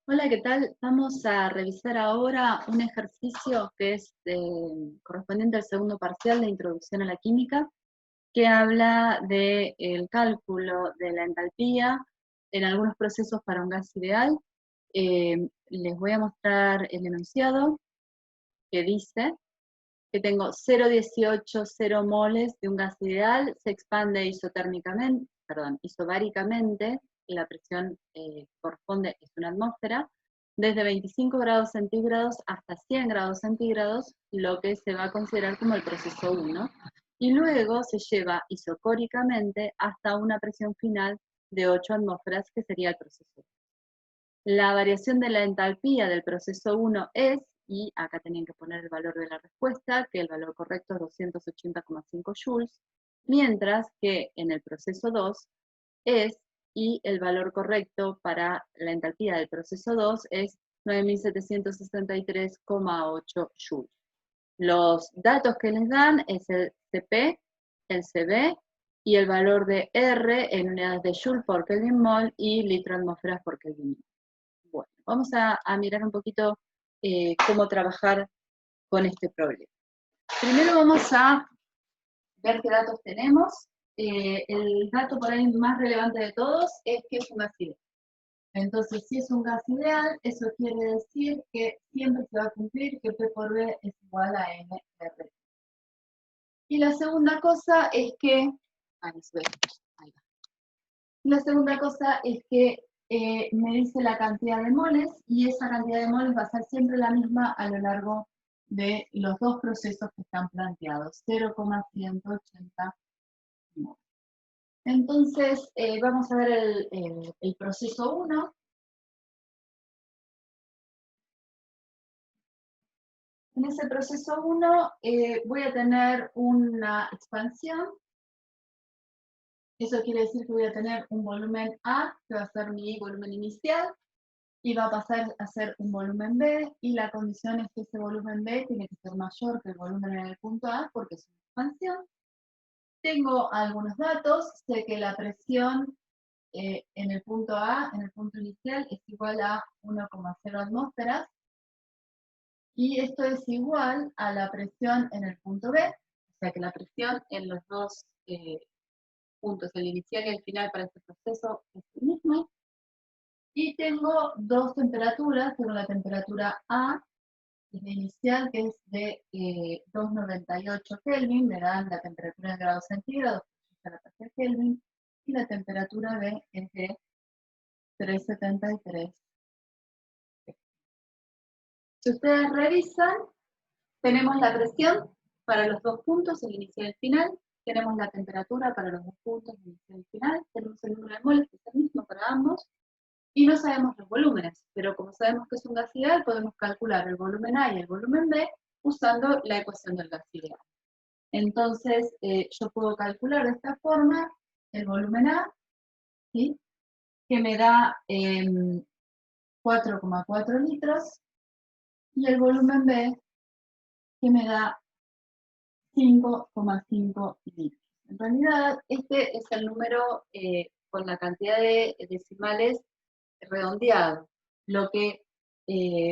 Hola, ¿qué tal? Vamos a revisar ahora un ejercicio que es correspondiente al segundo parcial de Introducción a la Química, que habla del cálculo de la entalpía en algunos procesos para un gas ideal. Les voy a mostrar el enunciado que dice que tengo 0,18, 0 moles de un gas ideal, se expande isobáricamente, la presión corresponde es una atmósfera, desde 25 grados centígrados hasta 100 grados centígrados, lo que se va a considerar como el proceso 1, y luego se lleva isocóricamente hasta una presión final de 8 atmósferas, que sería el proceso 2. La variación de la entalpía del proceso 1 es, y acá tenían que poner el valor de la respuesta, que el valor correcto es 280,5 joules, mientras que en el proceso 2 es, y el valor correcto para la entalpía del proceso 2 es 9.763,8 joules. Los datos que les dan es el CP, el CB y el valor de R en unidades de joule por Kelvin mol y litro atmósferas por Kelvin mol. Bueno, vamos a mirar un poquito cómo trabajar con este problema. Primero vamos a ver qué datos tenemos. El dato por ahí más relevante de todos es que es un gas ideal. Entonces, si es un gas ideal, eso quiere decir que siempre se va a cumplir que P por B es igual a N de R. Y la segunda cosa es que, la segunda cosa es que me dice la cantidad de moles, y esa cantidad de moles va a ser siempre la misma a lo largo de los dos procesos que están planteados, 0,180 moles. Entonces, vamos a ver el proceso 1. En ese proceso 1 voy a tener una expansión. Eso quiere decir que voy a tener un volumen A, que va a ser mi volumen inicial, y va a pasar a ser un volumen B, y la condición es que ese volumen B tiene que ser mayor que el volumen en el punto A, porque es una expansión. Tengo algunos datos, sé que la presión en el punto A, en el punto inicial, es igual a 1,0 atmósferas, y esto es igual a la presión en el punto B, o sea que la presión en los dos puntos, el inicial y el final para este proceso, es el mismo. Y tengo dos temperaturas, tengo la temperatura A, inicial, que es de 298 Kelvin, me dan la temperatura en grados centígrados, para pasar Kelvin, y la temperatura B es de 373. Si ustedes revisan, tenemos la presión para los dos puntos, el inicial y el final, tenemos la temperatura para los dos puntos, el inicial y el final, tenemos el número de moles, que es el mismo para ambos, y no sabemos los volúmenes, pero como sabemos que es un gas ideal, podemos calcular el volumen A y el volumen B usando la ecuación del gas ideal. Entonces, yo puedo calcular de esta forma el volumen A, ¿sí?, que me da 4,4 litros, y el volumen B, que me da 5,5 litros. En realidad, este es el número con la cantidad de decimales redondeado. Lo que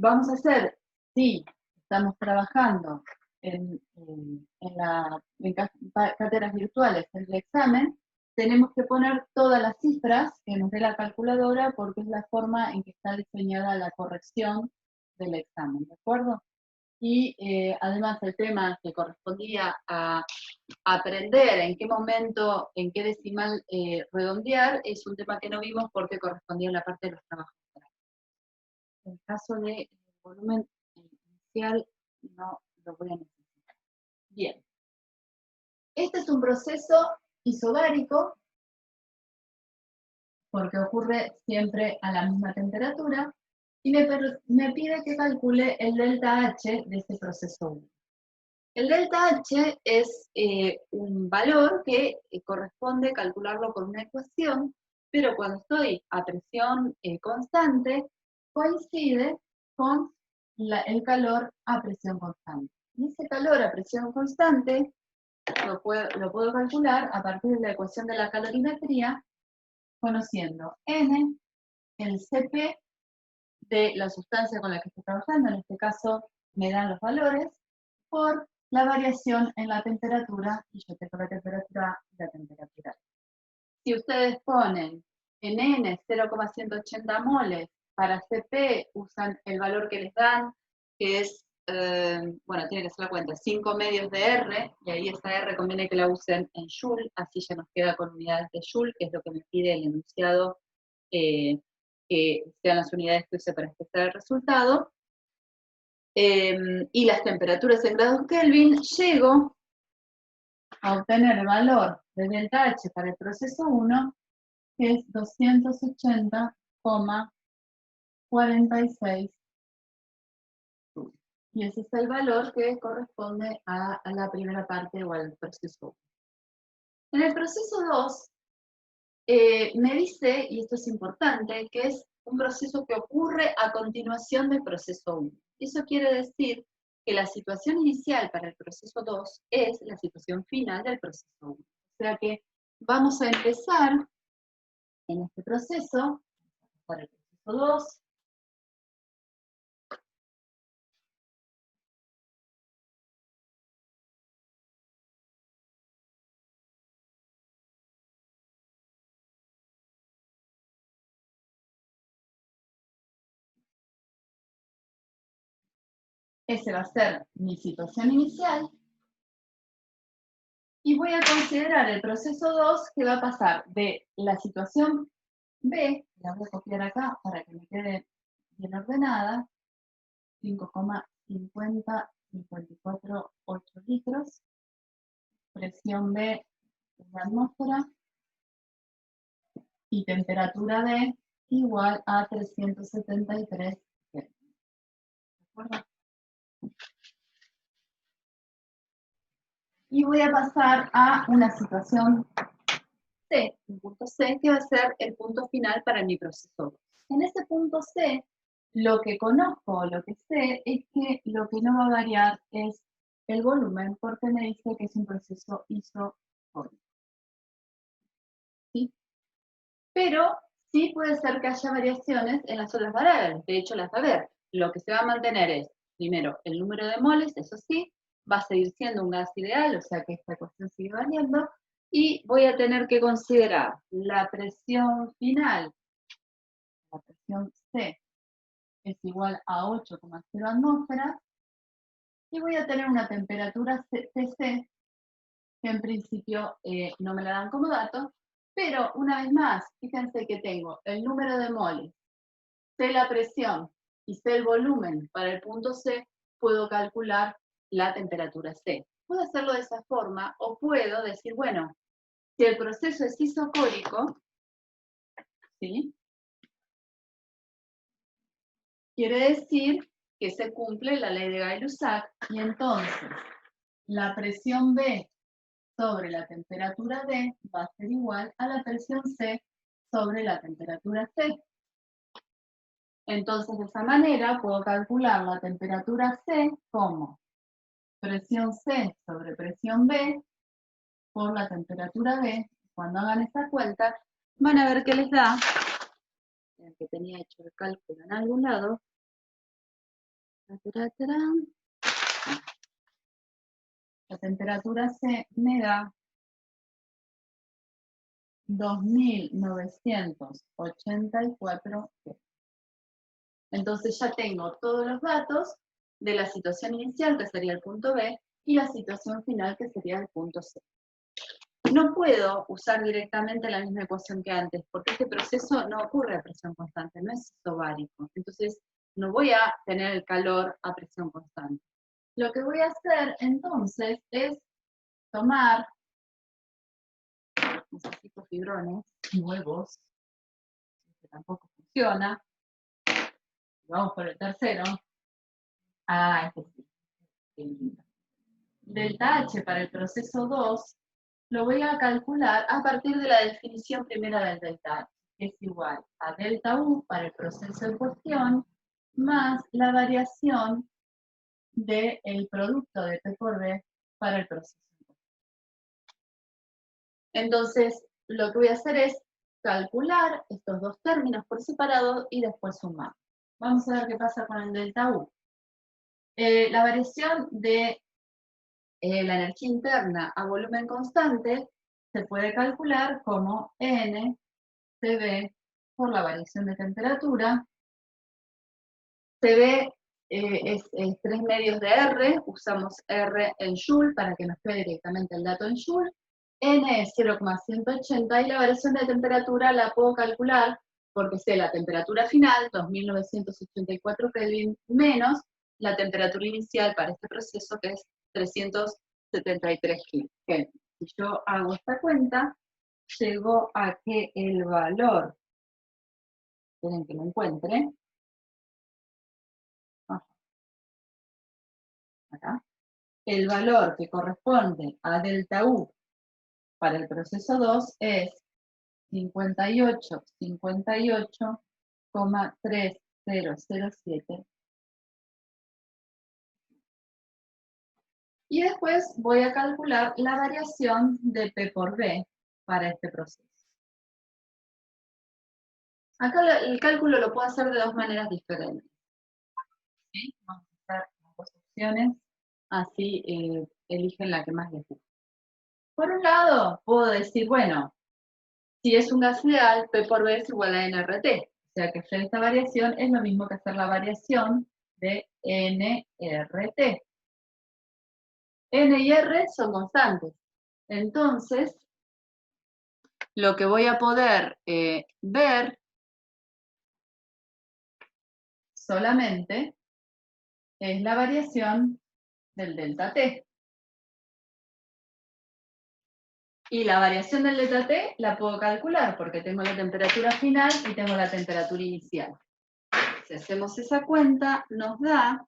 vamos a hacer, si estamos trabajando en cátedras virtuales en el examen, tenemos que poner todas las cifras que nos dé la calculadora, porque es la forma en que está diseñada la corrección del examen, ¿de acuerdo? Y además el tema que correspondía a aprender en qué momento, en qué decimal redondear, es un tema que no vimos porque correspondía a la parte de los trabajos. En el caso de volumen inicial, no lo voy a necesitar. Bien. Este es un proceso isobárico, porque ocurre siempre a la misma temperatura, y me pide que calcule el delta H de este proceso 1. El delta H es un valor que corresponde calcularlo con una ecuación, pero cuando estoy a presión constante, coincide con el calor a presión constante. Y ese calor a presión constante lo puedo calcular a partir de la ecuación de la calorimetría, conociendo N, el Cp de la sustancia con la que estoy trabajando, en este caso me dan los valores, por la variación en la temperatura, y yo tengo la temperatura A y la temperatura B. Si ustedes ponen en N 0,180 moles, para CP usan el valor que les dan, que es, bueno, tienen que hacer la cuenta, 5 medios de R, y ahí esa R conviene que la usen en Joule, así ya nos queda con unidades de Joule, que es lo que me pide el enunciado, que sean las unidades que use para expresar el resultado. Y las temperaturas en grados Kelvin, llego a obtener el valor de delta H para el proceso 1, que es 280,46. Y ese es el valor que corresponde a la primera parte o al proceso 1. En el proceso 2, me dice, y esto es importante, que es un proceso que ocurre a continuación del proceso 1. Eso quiere decir que la situación inicial para el proceso 2 es la situación final del proceso 1. O sea que vamos a empezar en este proceso, para el proceso 2, ese va a ser mi situación inicial, y voy a considerar el proceso 2 que va a pasar de la situación B, la voy a copiar acá para que me quede bien ordenada, 5,5054,8 litros, presión B, una atmósfera, y temperatura D igual a 373 Kelvin. ¿De acuerdo? Y voy a pasar a una situación C, un punto C, que va a ser el punto final para mi proceso. En ese punto C, lo que conozco, lo que sé, es que lo que no va a variar es el volumen, porque me dice que es un proceso isocórico. ¿Sí? Pero sí puede ser que haya variaciones en las otras variables, de hecho las va a haber. Lo que se va a mantener es, primero, el número de moles, eso sí, va a seguir siendo un gas ideal, o sea que esta ecuación sigue variando, y voy a tener que considerar la presión final, la presión C, es igual a 8,0 atmósferas, y voy a tener una temperatura TC, que en principio no me la dan como dato, pero una vez más, fíjense que tengo el número de moles, sé la presión y sé el volumen para el punto C, puedo calcular la temperatura C. Puedo hacerlo de esa forma o puedo decir, bueno, si el proceso es isocórico, ¿sí? Quiere decir que se cumple la ley de Gay-Lussac y entonces la presión B sobre la temperatura D va a ser igual a la presión C sobre la temperatura C. Entonces, de esa manera puedo calcular la temperatura C como presión C sobre presión B por la temperatura B. Cuando hagan esta cuenta, van a ver que les da, que tenía hecho el cálculo en algún lado, la temperatura C me da 2.984 Kelvin. Entonces ya tengo todos los datos de la situación inicial, que sería el punto B, y la situación final, que sería el punto C. No puedo usar directamente la misma ecuación que antes, porque este proceso no ocurre a presión constante, no es isobárico. Entonces, no voy a tener el calor a presión constante. Lo que voy a hacer, entonces, es tomar, necesito fibrones nuevos, que tampoco funciona. Vamos por el tercero. Ah, este sí. Qué lindo. Delta H para el proceso 2 lo voy a calcular a partir de la definición primera del delta H, que es igual a delta U para el proceso en cuestión, más la variación del producto de P por B para el proceso. Entonces, lo que voy a hacer es calcular estos dos términos por separado y después sumar. Vamos a ver qué pasa con el delta U. La variación de la energía interna a volumen constante se puede calcular como N CB por la variación de temperatura. CB es 3 medios de R, usamos R en Joule para que nos quede directamente el dato en Joule. N es 0,180 y la variación de temperatura la puedo calcular porque sé la temperatura final, 2984 Kelvin, menos la temperatura inicial para este proceso, que es 373 Kelvin. Si yo hago esta cuenta, llego a que el valor, esperen que lo encuentre, acá, el valor que corresponde a delta U para el proceso 2 es 58,3007. Y después voy a calcular la variación de P por B para este proceso. Acá el cálculo lo puedo hacer de dos maneras diferentes. ¿Sí? Vamos a hacer las dos opciones, así eligen la que más les guste. Por un lado, puedo decir, bueno, si es un gas ideal, P por B es igual a nRT. O sea que hacer esta variación es lo mismo que hacer la variación de nRT. N y R son constantes. Entonces, lo que voy a poder ver solamente es la variación del delta T. Y la variación del delta T la puedo calcular porque tengo la temperatura final y tengo la temperatura inicial. Si hacemos esa cuenta, nos da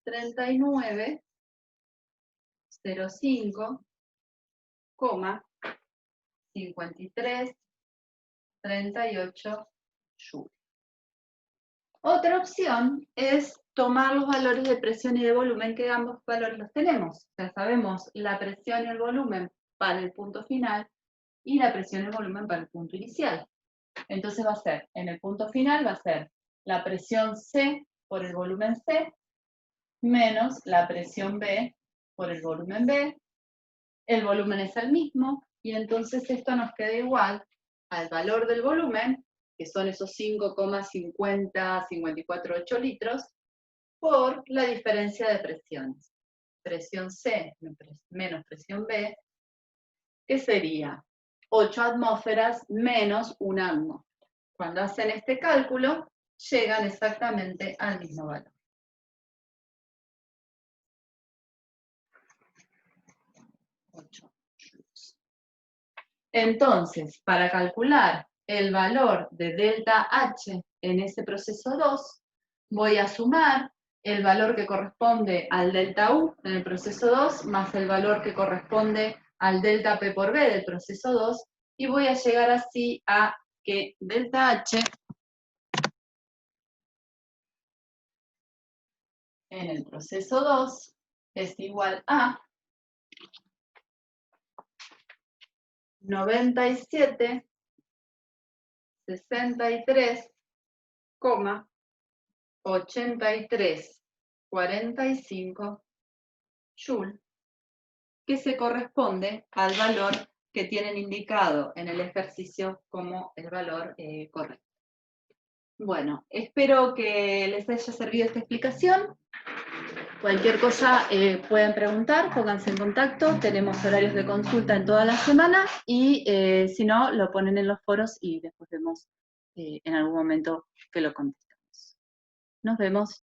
39,05,5338 joules. Otra opción es tomar los valores de presión y de volumen, que ambos valores los tenemos. Ya sabemos la presión y el volumen para el punto final y la presión y el volumen para el punto inicial. Entonces va a ser, en el punto final va a ser la presión C por el volumen C menos la presión B por el volumen B. El volumen es el mismo y entonces esto nos queda igual al valor del volumen, que son esos 5,50-54,8 litros, por la diferencia de presiones. Presión C menos presión B, que sería 8 atmósferas menos 1 atmósfera. Cuando hacen este cálculo, llegan exactamente al mismo valor. Entonces, para calcular el valor de delta H en ese proceso 2, voy a sumar el valor que corresponde al delta U en el proceso 2 más el valor que corresponde al delta P por B del proceso 2 y voy a llegar así a que delta H en el proceso 2 es igual a 97,63,45 joule, que se corresponde al valor que tienen indicado en el ejercicio como el valor correcto. Bueno, espero que les haya servido esta explicación. Cualquier cosa pueden preguntar, pónganse en contacto, tenemos horarios de consulta en toda la semana y si no, lo ponen en los foros y después vemos en algún momento que lo contestamos. Nos vemos.